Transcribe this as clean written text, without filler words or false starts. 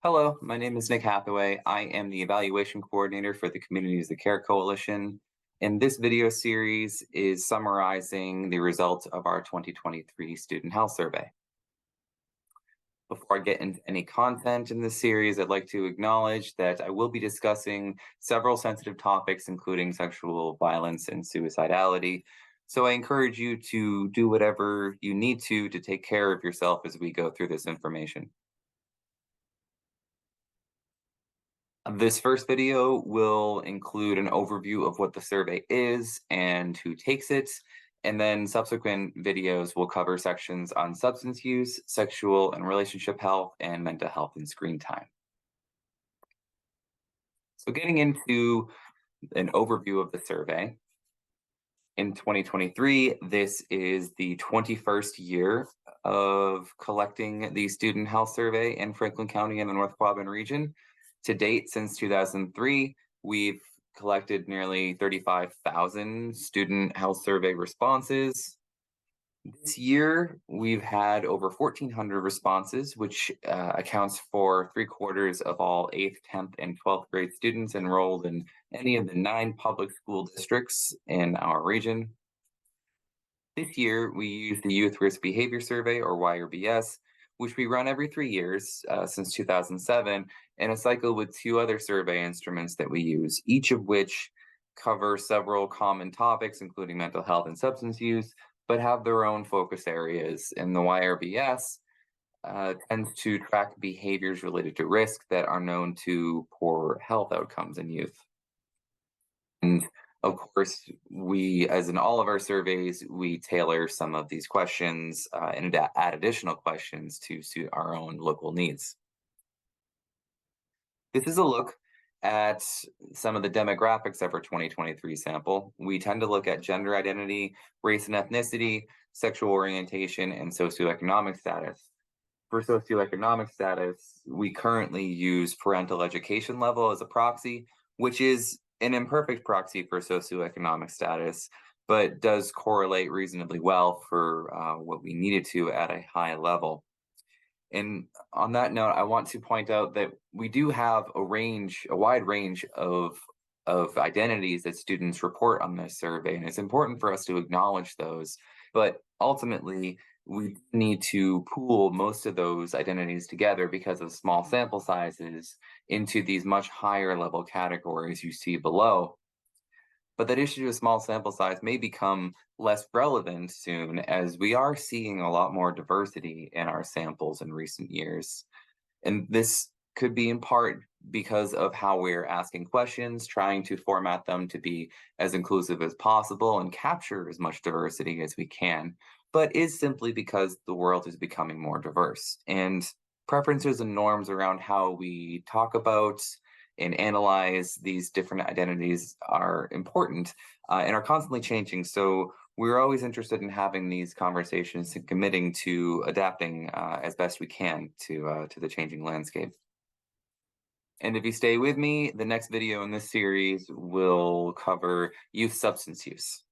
Hello, my name is Nick Hathaway. I am the evaluation coordinator for the Communities of Care Coalition. And this video series is summarizing the results of our 2023 Student Health Survey. Before I get into any content in this series, I'd like to acknowledge that I will be discussing several sensitive topics, including sexual violence and suicidality. So I encourage you to do whatever you need to take care of yourself as we go through this information. This first video will include an overview of what the survey is and who takes it, and then subsequent videos will cover sections on substance use, sexual and relationship health, and mental health and screen time. So getting into an overview of the survey, in 2023, this is the 21st year of collecting the Student Health Survey in Franklin County and the North Quabbin region. To date, since 2003, we've collected nearly 35,000 student health survey responses. This year, we've had over 1,400 responses, which accounts for 3/4 of all 8th, 10th, and 12th grade students enrolled in any of the 9 public school districts in our region. This year, we use the Youth Risk Behavior Survey, or YRBS, which we run every 3 years since 2007, in a cycle with 2 other survey instruments that we use, each of which cover several common topics, including mental health and substance use, but have their own focus areas. And the YRBS tends to track behaviors related to risk that are known to poor health outcomes in youth. And of course, we, as in all of our surveys, we tailor some of these questions and add additional questions to suit our own local needs. This is a look at some of the demographics of our 2023 sample. We tend to look at gender identity, race and ethnicity, sexual orientation, and socioeconomic status. For socioeconomic status, we currently use parental education level as a proxy, which is an imperfect proxy for socioeconomic status, but does correlate reasonably well for what we needed to at a high level. And on that note, I want to point out that we do have a wide range of identities that students report on this survey, and it's important for us to acknowledge those. But ultimately, we need to pool most of those identities together because of small sample sizes into these much higher level categories you see below. But that issue of small sample size may become less relevant soon, as we are seeing a lot more diversity in our samples in recent years. And this could be in part because of how we're asking questions, trying to format them to be as inclusive as possible and capture as much diversity as we can, but is simply because the world is becoming more diverse. And preferences and norms around how we talk about and analyze these different identities are important and are constantly changing. So we're always interested in having these conversations and committing to adapting as best we can to the changing landscape. And if you stay with me, the next video in this series will cover youth substance use.